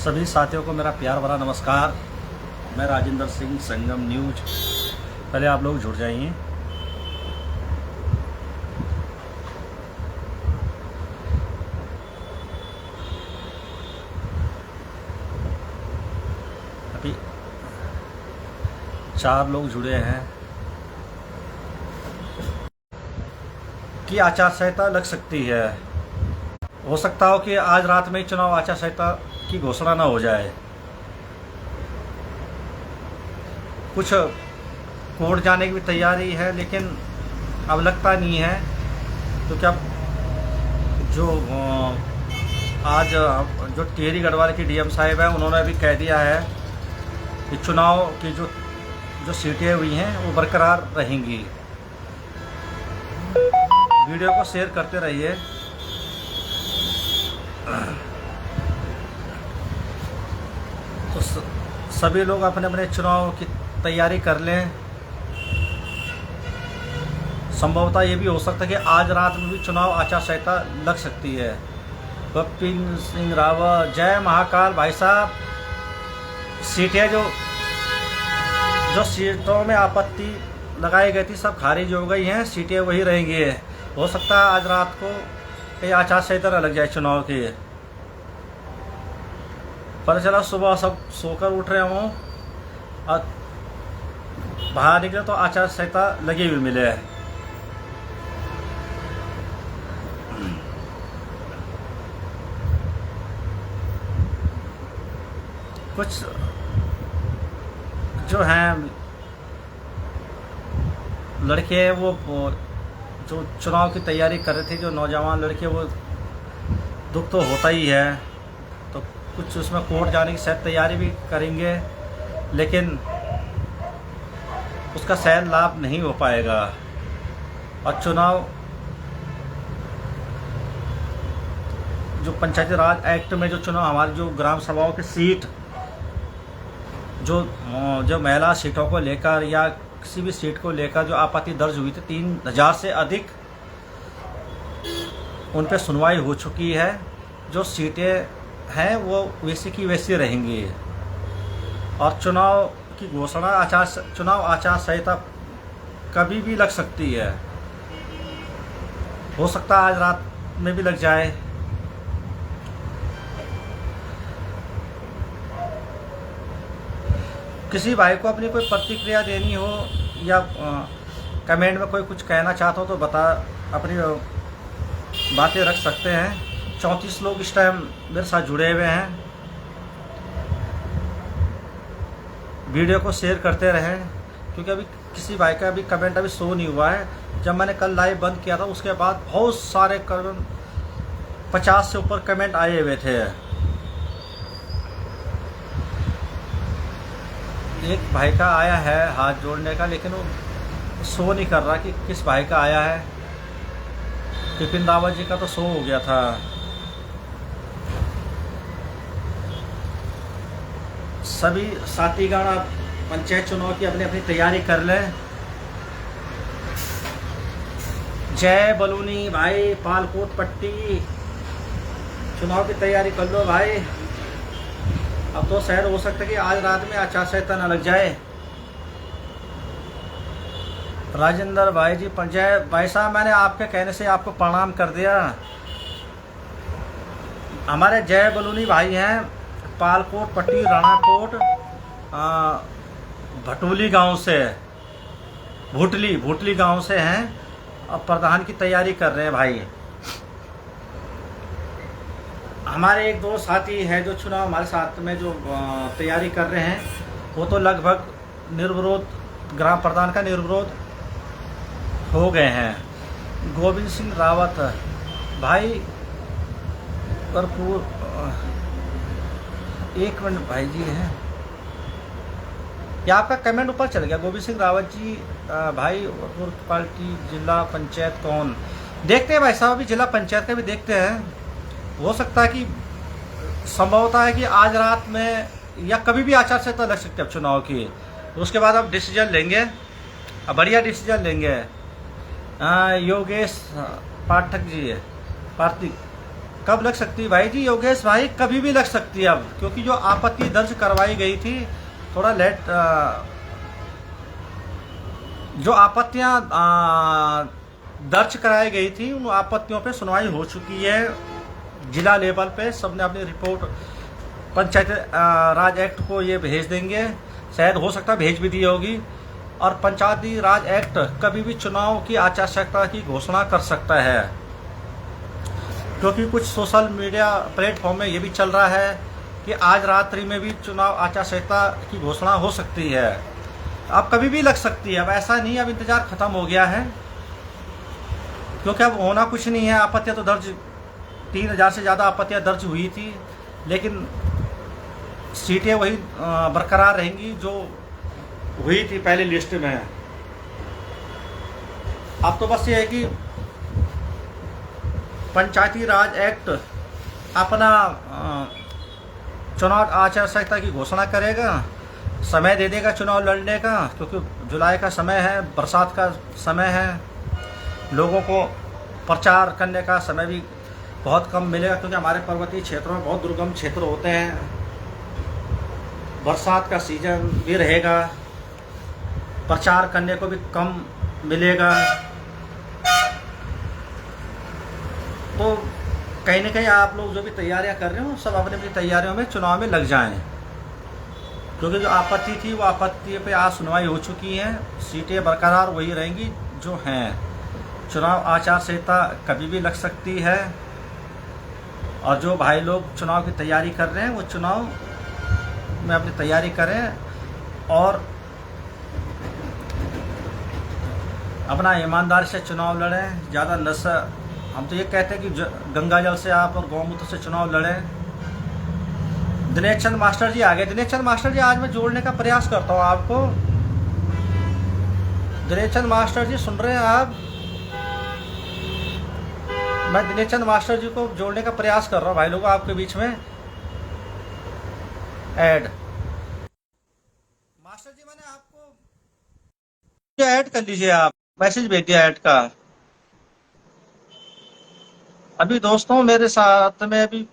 सभी साथियों को मेरा प्यार भरा नमस्कार। मैं राजेंद्र सिंह, संगम न्यूज। पहले आप लोग जुड़ जाइए। अभी 4 लोग जुड़े हैं कि आचार संहिता लग सकती है। हो सकता हो कि आज रात में ही चुनाव आचार संहिता की घोषणा न हो जाए। कुछ कोर्ट जाने की भी तैयारी है, लेकिन अब लगता नहीं है। तो क्या जो आज जो टिहरी गढ़वाल की डीएम साहिब है, उन्होंने भी कह दिया है कि चुनाव की जो सीटें हुई हैं वो बरकरार रहेंगी। वीडियो को शेयर करते रहिए। तो सभी लोग अपने अपने चुनाव की तैयारी कर लें। संभवतः ये भी हो सकता है कि आज रात में भी चुनाव आचार संहिता लग सकती है। विपिन सिंह रावत, जय महाकाल। भाई साहब, सीटें जो सीटों में आपत्ति लगाई गई थी सब खारिज हो गई हैं। सीटें वही रहेंगी। हो सकता है आज रात को कहीं आचार संहिता न लग जाए चुनाव की। पता चला सुबह सब सोकर उठ रहे हों और बाहर निकले तो आचार संहिता लगी हुई मिले। कुछ जो हैं लड़के वो जो चुनाव की तैयारी कर रहे थे, जो नौजवान लड़के, वो दुख तो होता ही है। तो कुछ उसमें कोर्ट जाने की शायद तैयारी भी करेंगे, लेकिन उसका शायद लाभ नहीं हो पाएगा। और चुनाव जो पंचायती राज एक्ट में जो चुनाव हमारी जो ग्राम सभाओं की सीट जो महिला सीटों को लेकर या किसी भी सीट को लेकर जो आपत्ति दर्ज हुई थी, 3000 से अधिक उन पर सुनवाई हो चुकी है। जो सीटें हैं वो वैसी की वैसी रहेंगी। और चुनाव की घोषणा चुनाव आचार संहिता कभी भी लग सकती है। हो सकता है आज रात में भी लग जाए। किसी भाई को अपनी कोई प्रतिक्रिया देनी हो या कमेंट में कोई कुछ कहना चाहता हो तो अपनी बातें रख सकते हैं। 34 लोग इस टाइम मेरे साथ जुड़े हुए हैं। वीडियो को शेयर करते रहें, क्योंकि अभी किसी भाई का अभी कमेंट अभी शो नहीं हुआ है। जब मैंने कल लाइव बंद किया था उसके बाद बहुत सारे 50 से ऊपर कमेंट आए हुए थे। एक भाई का आया है हाथ जोड़ने का, लेकिन वो शो नहीं कर रहा कि किस भाई का आया है। विपिन रावत जी का तो शो हो गया था। सभी साथीगण पंचायत चुनाव की अपनी अपनी तैयारी कर लें। जय बलूनी भाई, पालकोट पट्टी, चुनाव की तैयारी कर लो भाई। अब तो शायद हो सकता है कि आज रात में आचार संहिता न लग जाए। राजेंद्र भाई जी, जय भाई साहब, मैंने आपके कहने से आपको प्रणाम कर दिया। हमारे जय बलूनी भाई हैं, पालकोट पट्टी, राणाकोट, भटूली गांव से, भूटली गांव से हैं और प्रधान की तैयारी कर रहे हैं भाई। हमारे एक दो साथी हैं जो चुनाव हमारे साथ में जो तैयारी कर रहे हैं, वो तो लगभग निर्विरोध ग्राम प्रधान का निर्विरोध हो गए हैं। गोविंद सिंह रावत भाई, भरपूर 1 मिनट भाई जी हैं। या आपका कमेंट ऊपर चल गया। गोविंद सिंह रावत जी भाई, पार्टी जिला पंचायत कौन, देखते हैं भाई साहब। अभी जिला पंचायत का भी देखते हैं। हो सकता है कि संभवता है कि आज रात में या कभी भी आचार संहिता लग सकती है अब चुनाव की। उसके बाद अब डिसीजन लेंगे, बढ़िया डिसीजन लेंगे। योगेश पाठक जी है, कब लग सकती है भाई जी? योगेश भाई कभी भी लग सकती है अब, क्योंकि जो आपत्ति दर्ज करवाई गई थी थोड़ा लेट, जो आपत्तियां दर्ज कराई गई थी उन आपत्तियों पे सुनवाई हो चुकी है। जिला लेवल पे सबने अपनी रिपोर्ट पंचायत राज एक्ट को ये भेज देंगे, शायद हो सकता है भेज भी दी होगी। और पंचायती राज एक्ट कभी भी चुनाव की आचार संहिता की घोषणा कर सकता है, क्योंकि कुछ सोशल मीडिया प्लेटफॉर्म में ये भी चल रहा है कि आज रात्रि में भी चुनाव आचार संहिता की घोषणा हो सकती है। अब कभी भी लग सकती है, अब ऐसा नहीं, अब इंतजार खत्म हो गया है, क्योंकि अब होना कुछ नहीं है। आपत्तियां तो दर्ज 3000 से ज़्यादा आपत्तियां दर्ज हुई थी, लेकिन सीटें वही बरकरार रहेंगी जो हुई थी पहले लिस्ट में। अब तो बस ये है कि पंचायती राज एक्ट अपना चुनाव आचार संहिता की घोषणा करेगा, समय दे देगा चुनाव लड़ने का, क्योंकि जुलाई का समय है, बरसात का समय है, लोगों को प्रचार करने का समय भी बहुत कम मिलेगा, क्योंकि हमारे पर्वतीय क्षेत्रों में बहुत दुर्गम क्षेत्र होते हैं। बरसात का सीजन भी रहेगा, प्रचार करने को भी कम मिलेगा। तो कहीं ना कहीं आप लोग जो भी तैयारियां कर रहे हो सब अपनी अपनी तैयारियों में चुनाव में लग जाएं, क्योंकि जो आपत्ति थी वो आपत्ति पे आज सुनवाई हो चुकी है। सीटें बरकरार वही रहेंगी जो हैं। चुनाव आचार संहिता कभी भी लग सकती है, और जो भाई लोग चुनाव की तैयारी कर रहे हैं वो चुनाव में अपनी तैयारी करें और अपना ईमानदारी से चुनाव लड़ें। ज़्यादा नशा, हम तो ये कहते हैं कि गंगा जल से आप और गौमूत्र से चुनाव लड़ें। दिनेश चंद मास्टर जी आ गए। दिनेश चंद मास्टर जी आज मैं जोड़ने का प्रयास करता हूँ आपको। दिनेश चंद मास्टर जी सुन रहे हैं आप? मैं दिनेश चंद मास्टर जी को जोड़ने का प्रयास कर रहा हूँ भाई लोगों, आपके बीच में ऐड। मास्टर जी मैंने आपको ऐड कर लीजिए, आप मैसेज भेज दिया ऐड का। अभी दोस्तों मेरे साथ में अभी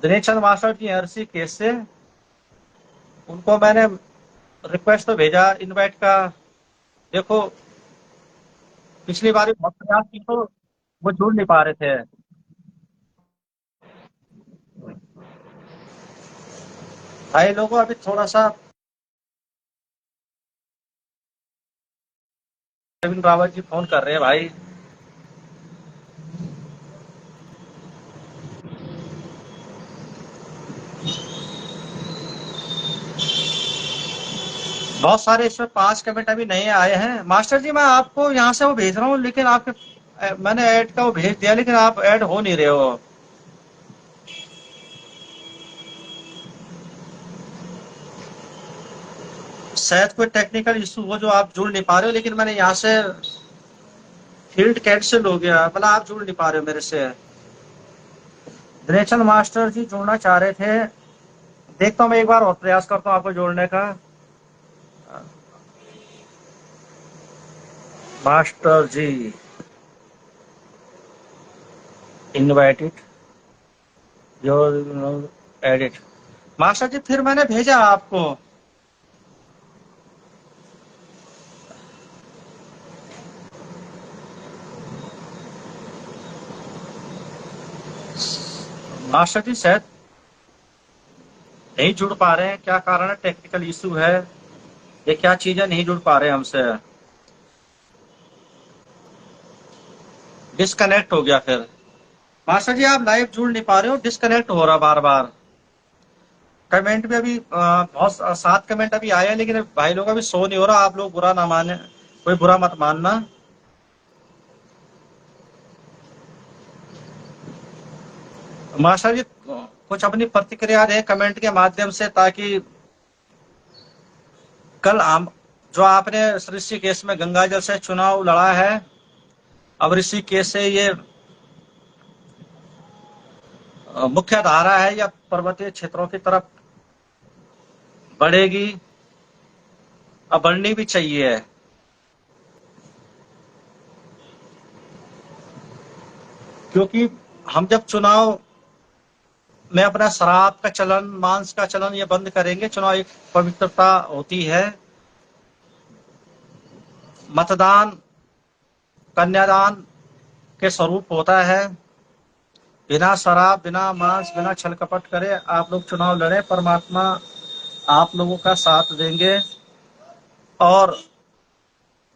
दिनेश चंद मास्टर जी हर्षी केस से, उनको मैंने रिक्वेस्ट तो भेजा इनवाइट का। देखो पिछली बार भी बहुत प्रयास की तो वो जुड़ नहीं पा रहे थे। भाई लोगों अभी थोड़ा सा अरविंद रावत जी फोन कर रहे हैं भाई। बहुत सारे इसमें 5 कमेंट अभी नए आए हैं। मास्टर जी मैं आपको यहाँ से वो भेज रहा हूँ, लेकिन आपके मैंने ऐड का वो भेज दिया, लेकिन आप ऐड हो नहीं रहे हो। शायद कोई टेक्निकल इशू हो जो आप जुड़ नहीं पा रहे हो, लेकिन मैंने यहाँ से फील्ड कैंसिल हो गया, मतलब आप जुड़ नहीं पा रहे हो मेरे से। दिनेश चंद मास्टर जी जुड़ना चाह रहे थे, देखता हूँ मैं एक बार और प्रयास करता हूँ आपको जोड़ने का। Master ji invited your edit. Master ji फिर मैंने भेजा आपको। मास्टर जी शायद नहीं जुड़ पा रहे हैं, क्या कारण है? टेक्निकल इशू है, ये क्या चीज है, नहीं जुड़ पा रहे हैं हमसे, डिस्कनेक्ट हो गया। फिर मास्टर जी आप लाइव जुड़ नहीं पा रहे हो, डिस्कनेक्ट हो रहा बार बार। कमेंट भी अभी बहुत 7 कमेंट अभी आए हैं, लेकिन भाई लोग अभी शो नहीं हो रहा। आप लोग बुरा ना माने, कोई बुरा मत मानना। मास्टर जी कुछ अपनी प्रतिक्रिया दें कमेंट के माध्यम से, ताकि कल हम जो आपने ऋषिकेश में गंगा जल से चुनाव लड़ा है, अब ऋषिकेश से ये मुख्य धारा है या पर्वतीय क्षेत्रों की तरफ बढ़ेगी, अब बढ़नी भी चाहिए। क्योंकि हम जब चुनाव में अपना शराब का चलन, मांस का चलन ये बंद करेंगे, चुनाव एक पवित्रता होती है, मतदान कन्यादान के स्वरूप होता है। बिना शराब, बिना मांस, बिना छल कपट करे आप लोग चुनाव लड़े, परमात्मा आप लोगों का साथ देंगे। और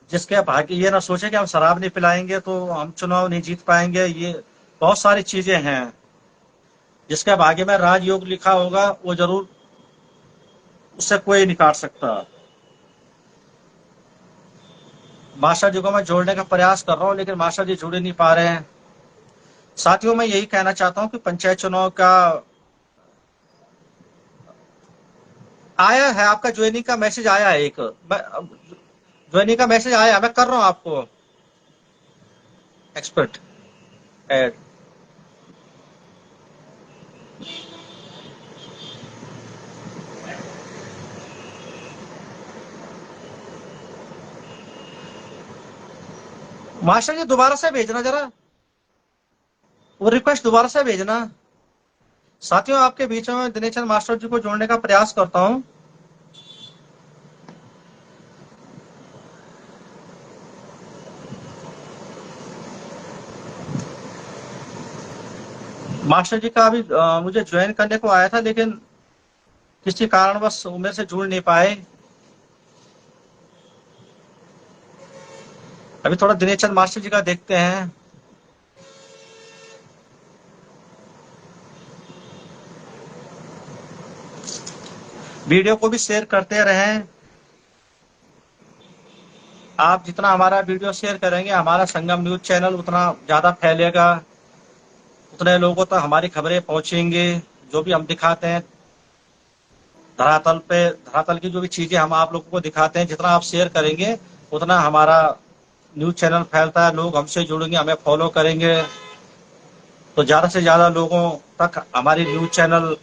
जिसके भाग्य, ये ना सोचे कि हम शराब नहीं पिलाएंगे तो हम चुनाव नहीं जीत पाएंगे। ये बहुत सारी चीजें हैं। जिसके भाग्य में राजयोग लिखा होगा वो जरूर, उससे कोई नहीं काट सकता। मास्टर जी को मैं जोड़ने का प्रयास कर रहा हूँ, लेकिन मास्टर जी जुड़ नहीं पा रहे हैं। साथियों, मैं यही कहना चाहता हूँ कि पंचायत चुनाव का आया है, आपका ज्वाइनिंग का मैसेज आया है। एक ज्वाइनिंग का मैसेज आया, मैं कर रहा हूँ आपको एक्सपर्ट ऐड। मास्टर जी दोबारा से भेजना जरा, वो रिक्वेस्ट दोबारा से भेजना। साथियों, आपके बीच में दिनेश चंद मास्टर जी को जोड़ने का प्रयास करता हूं। मास्टर जी का अभी मुझे ज्वाइन करने को आया था, लेकिन किसी कारणवश वो मेरे से जुड़ नहीं पाए। अभी थोड़ा दिनेश चंद मास्टर जी का देखते हैं। वीडियो को भी शेयर करते रहें। आप जितना हमारा वीडियो शेयर करेंगे, हमारा संगम न्यूज चैनल उतना ज्यादा फैलेगा, उतने लोगों तक हमारी खबरें पहुंचेंगी। जो भी हम दिखाते हैं धरातल पे, धरातल की जो भी चीजें हम आप लोगों को दिखाते हैं, जितना आप शेयर करेंगे उतना हमारा न्यूज चैनल फैलता है। लोग हमसे जुड़ेंगे, हमें फॉलो करेंगे, तो ज्यादा से ज्यादा लोगों तक हमारी न्यूज चैनल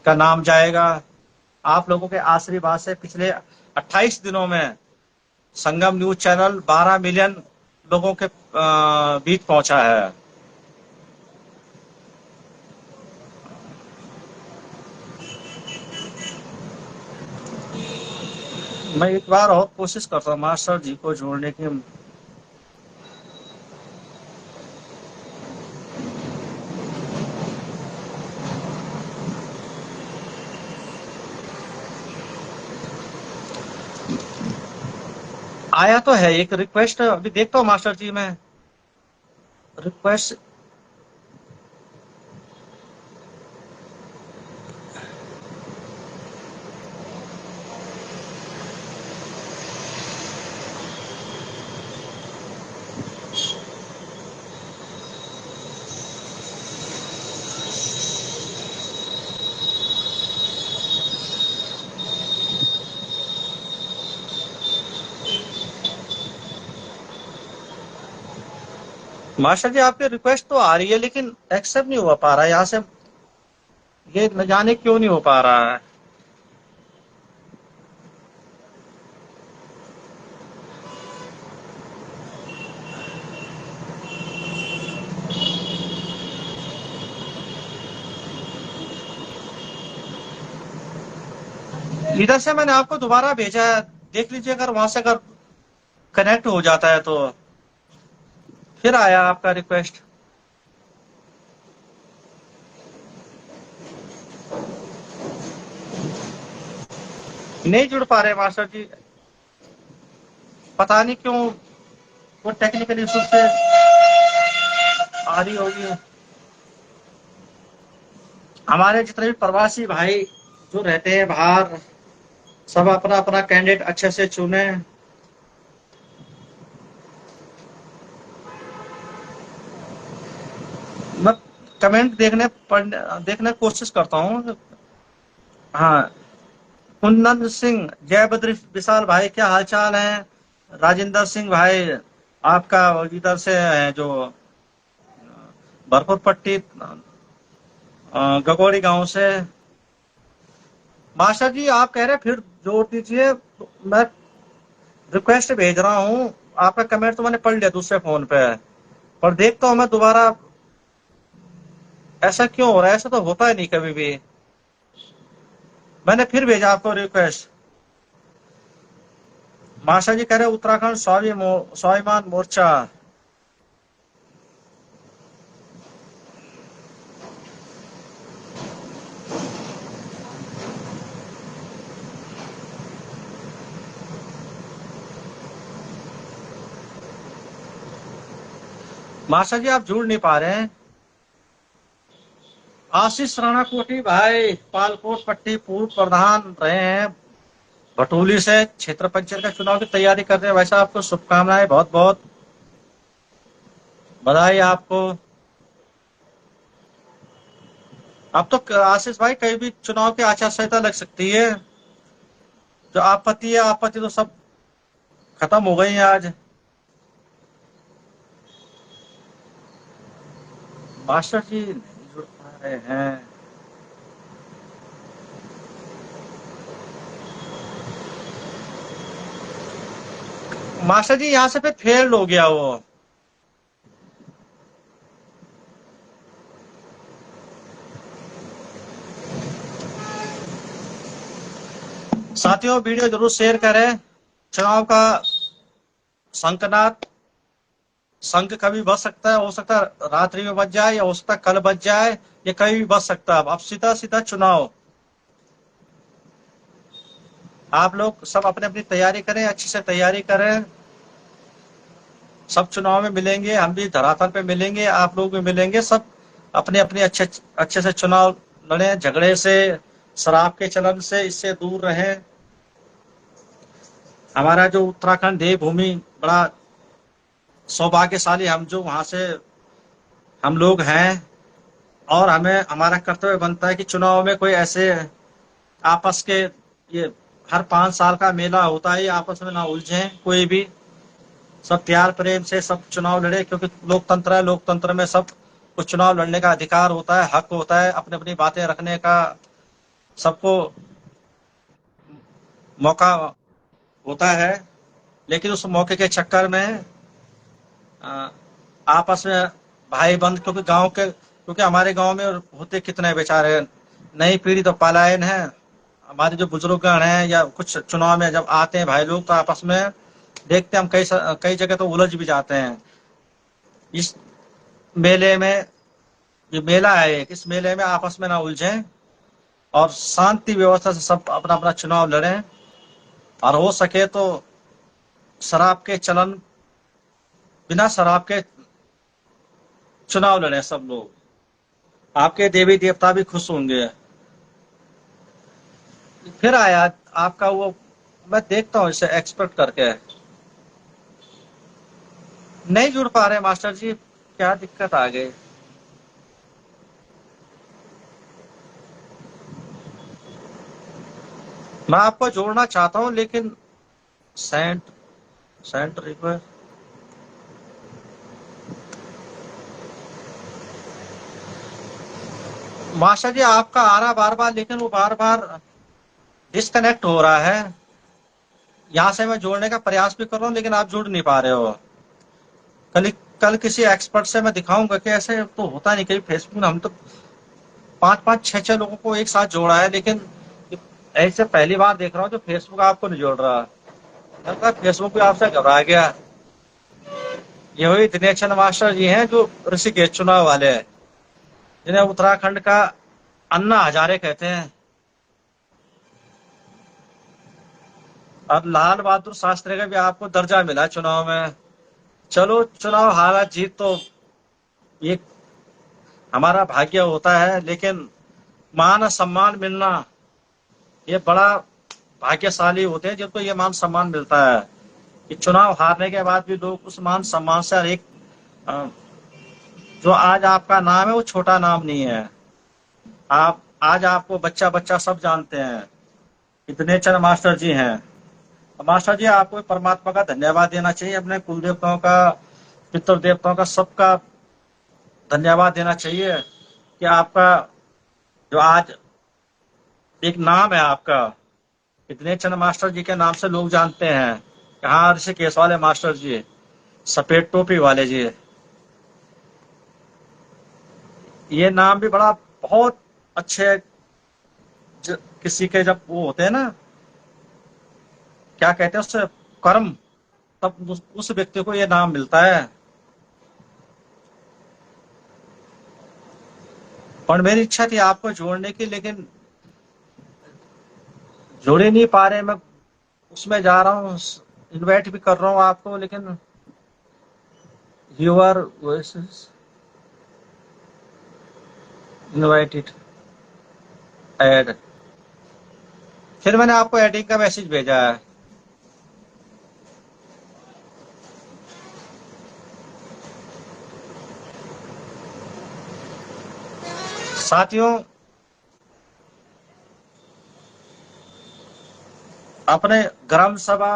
का नाम जाएगा। आप लोगों के आशीर्वाद से पिछले 28 दिनों में संगम न्यूज चैनल 12 मिलियन लोगों के बीच पहुंचा है। मैं एक बार और कोशिश करता हूँ मास्टर जी को जोड़ने की। आया तो है एक रिक्वेस्ट, अभी देखता हूँ मास्टर जी मैं रिक्वेस्ट। मास्टर जी आपकी रिक्वेस्ट तो आ रही है, लेकिन एक्सेप्ट नहीं हो पा रहा है यहाँ से। ये न जाने क्यों नहीं हो पा रहा है। इधर से मैंने आपको दोबारा भेजा है, देख लीजिए अगर वहां से अगर कनेक्ट हो जाता है तो। फिर आया आपका रिक्वेस्ट। नहीं जुड़ पा रहे मास्टर जी, पता नहीं क्यों, वो टेक्निकल इशू से आ रही होगी। हमारे जितने भी प्रवासी भाई जो रहते हैं बाहर, सब अपना अपना कैंडिडेट अच्छे से चुने। मैं कमेंट देखने की कोशिश करता हूँ। हाँ, कुंदन सिंह, जय बद्री विशाल भाई, क्या हालचाल है? राजेंद्र सिंह भाई, आपका इधर से है जो भरपूर पट्टी गगोड़ी गांव से। मास्टर जी आप कह रहे हैं फिर जोड़ दीजिए, मैं रिक्वेस्ट भेज रहा हूँ। आपका कमेंट तो मैंने पढ़ लिया दूसरे फोन पे। पर देखता हूं मैं दोबारा, ऐसा क्यों हो रहा है? ऐसा तो होता ही नहीं कभी भी। मैंने फिर भेजा आपको रिक्वेस्ट। मास्टर जी कह रहे उत्तराखंड स्वाभिमान मोर्चा। मास्टर जी आप जुड़ नहीं पा रहे हैं। आशीष राणा कोटी भाई पालकोट पट्टी पूर्व प्रधान रहे हैं भटोली से, क्षेत्र पंचायत का चुनाव की तैयारी कर रहे हैं। वैसे आपको शुभकामनाएं, बहुत बहुत बधाई आपको। अब तो आशीष भाई कहीं भी चुनाव की आचार संहिता लग सकती है। जो आपत्ति है, आपत्ति तो सब खत्म हो गई है आज। मास्टर जी नहीं जुड़ पा रहे हैं। मास्टर जी यहाँ से फिर फेल हो गया वो। साथियों वीडियो जरूर शेयर करें। चुनाव का शंखनाद, शंख कभी बज सकता है, हो सकता है रात्रि में बज जाए, या हो सकता है कल बज जाए, या कभी भी बज सकता है। अब सीधा सीधा चुनाव। आप लोग सब अपने अपनी तैयारी करें, अच्छी से तैयारी करें। सब चुनाव में मिलेंगे, हम भी धरातल पे मिलेंगे, आप लोग भी मिलेंगे। सब अपने अपने अच्छे अच्छे से चुनाव लड़े, झगड़े से, शराब के चलन से, इससे दूर रहें। हमारा जो उत्तराखंड देवभूमि, बड़ा सौभाग्यशाली हम जो वहां से हम लोग हैं। और हमें हमारा कर्तव्य बनता है कि चुनाव में कोई ऐसे आपस के, ये हर 5 साल का मेला होता है, आपस में ना उलझे कोई भी। सब प्यार प्रेम से सब चुनाव लड़े, क्योंकि लोकतंत्र है। लोकतंत्र में सब कुछ चुनाव लड़ने का अधिकार होता है, हक होता है, अपनी अपनी बातें रखने का सबको मौका होता है। लेकिन उस मौके के चक्कर में आ, आपस में भाई बंद, क्योंकि हमारे गांव में होते कितने बेचारे, नई पीढ़ी तो पलायन है। हमारे जो बुजुर्गगण हैं या कुछ चुनाव में जब आते हैं भाई लोग, तो आपस में देखते हैं हम कई कई जगह तो उलझ भी जाते हैं। इस मेले में, ये मेला है एक, इस मेले में आपस में ना उलझें और शांति व्यवस्था से सब अपना अपना चुनाव लड़ें। और हो सके तो शराब के चलन, बिना शराब के चुनाव लड़ें सब लोग। आपके देवी देवता भी खुश होंगे। फिर आया आपका वो, मैं देखता हूँ इसे एक्सपेक्ट करके। नहीं जुड़ पा रहे मास्टर जी, क्या दिक्कत आ गई? मैं आपको जोड़ना चाहता हूँ, लेकिन सेंट सेंट रिक्वेस्ट। मास्टर जी आपका आ रहा बार बार, लेकिन वो बार बार डिस्कनेक्ट हो रहा है। यहाँ से मैं जोड़ने का प्रयास भी कर रहा हूँ, लेकिन आप जुड़ नहीं पा रहे हो। कल कल किसी एक्सपर्ट से मैं दिखाऊंगा कि ऐसे तो होता नहीं। कहीं फेसबुक में हम तो 5 5 6 6 लोगों को एक साथ जोड़ा है, लेकिन ऐसे पहली बार देख रहा हूँ जो फेसबुक आपको नहीं जोड़ रहा। लगता है फेसबुक भी आपसे घबरा गया। ये वही दिनेश चंद्र मास्टर जी हैं जो ऋषिकेश चुनाव वाले हैं, जिन्हें उत्तराखंड का अन्ना हजारे कहते हैं। और लाल बहादुर शास्त्री का भी आपको दर्जा मिला चुनाव में। चलो, चुनाव हारा जीत तो ये हमारा भाग्य होता है, लेकिन मान सम्मान मिलना, ये बड़ा भाग्यशाली होते हैं जिनको ये मान सम्मान मिलता है। कि चुनाव हारने के बाद भी लोग उस मान सम्मान से, एक जो आज आपका नाम है वो छोटा नाम नहीं है। आप आज आपको बच्चा बच्चा सब जानते हैं। इतने चंद मास्टर जी हैं। मास्टर जी आपको परमात्मा का धन्यवाद देना चाहिए, अपने कुल देवताओं का, पितृ देवताओं का, सबका धन्यवाद देना चाहिए कि आपका जो आज एक नाम है आपका, इतने चंद मास्टर जी के नाम से लोग जानते हैं। हाँ, ऋषिकेश वाले मास्टर जी, सफेद टोपी वाले जी। ये नाम भी बड़ा बहुत अच्छे किसी के जब वो होते हैं ना, क्या कहते हैं उससे, कर्म, तब उस व्यक्ति को ये नाम मिलता है। और मेरी इच्छा थी आपको जोड़ने की, लेकिन जोड़ ही नहीं पा रहे। मैं उसमें जा रहा हूँ, इनवाइट भी कर रहा हूँ आपको, लेकिन यूआर इनवाइटेड ऐड, फिर मैंने आपको एडिंग का मैसेज भेजा है। साथियों, अपने ग्राम सभा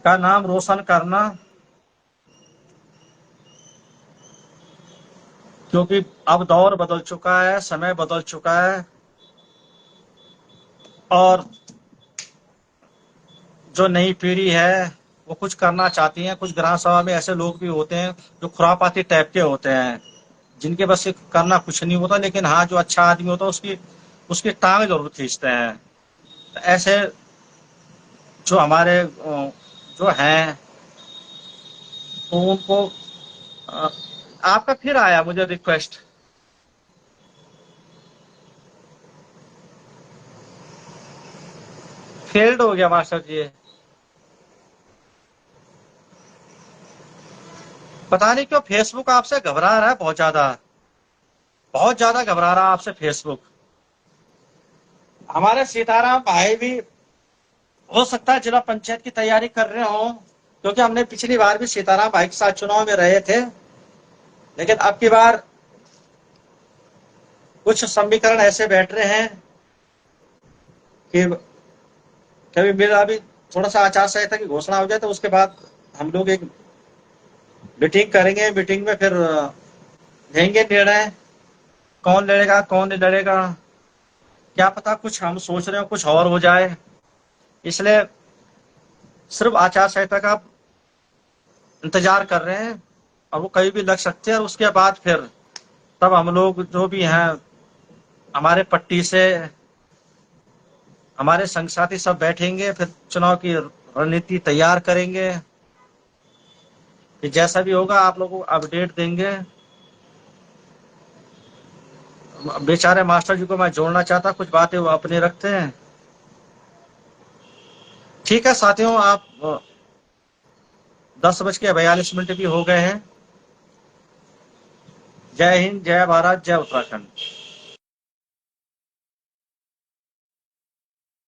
का नाम रोशन करना, क्योंकि अब दौर बदल चुका है, समय बदल चुका है, और जो नई पीढ़ी है वो कुछ करना चाहती है। कुछ ग्राम सभा में ऐसे लोग भी होते हैं जो खुरापाती टाइप के होते हैं, जिनके बस से करना कुछ नहीं होता, लेकिन हाँ, जो अच्छा आदमी होता है उसकी उसकी टांग जरूर खींचते हैं। तो ऐसे जो हमारे जो हैं, तो उनको आपका फिर आया मुझे रिक्वेस्ट, फेल्ड हो गया मास्टर जी। पता नहीं क्यों फेसबुक आपसे घबरा रहा है, बहुत ज्यादा, बहुत ज्यादा घबरा रहा है आपसे फेसबुक। हमारे सीताराम भाई भी हो सकता है जिला पंचायत की तैयारी कर रहे हो, क्योंकि हमने पिछली बार भी सीताराम भाई के साथ चुनाव में रहे थे, लेकिन अब की बार कुछ समीकरण ऐसे बैठ रहे हैं कि कभी मेरा भी थोड़ा सा आचार संहिता की घोषणा हो जाए तो उसके बाद हम लोग एक मीटिंग करेंगे। मीटिंग में फिर लेंगे निर्णय, कौन लड़ेगा कौन नहीं लड़ेगा। क्या पता कुछ हम सोच रहे हो कुछ और हो जाए, इसलिए सिर्फ आचार संहिता का इंतजार कर रहे हैं, और वो कहीं भी लग सकते हैं। और उसके बाद फिर तब हम लोग जो भी हैं हमारे पट्टी से, हमारे संग साथी सब बैठेंगे, फिर चुनाव की रणनीति तैयार करेंगे। कि जैसा भी होगा आप लोगों को अपडेट देंगे। बेचारे मास्टर जी को मैं जोड़ना चाहता, कुछ बातें वो अपने रखते हैं। ठीक है साथियों, आप 10:42 भी हो गए हैं। जय हिंद, जय भारत, जय उत्तराखंड।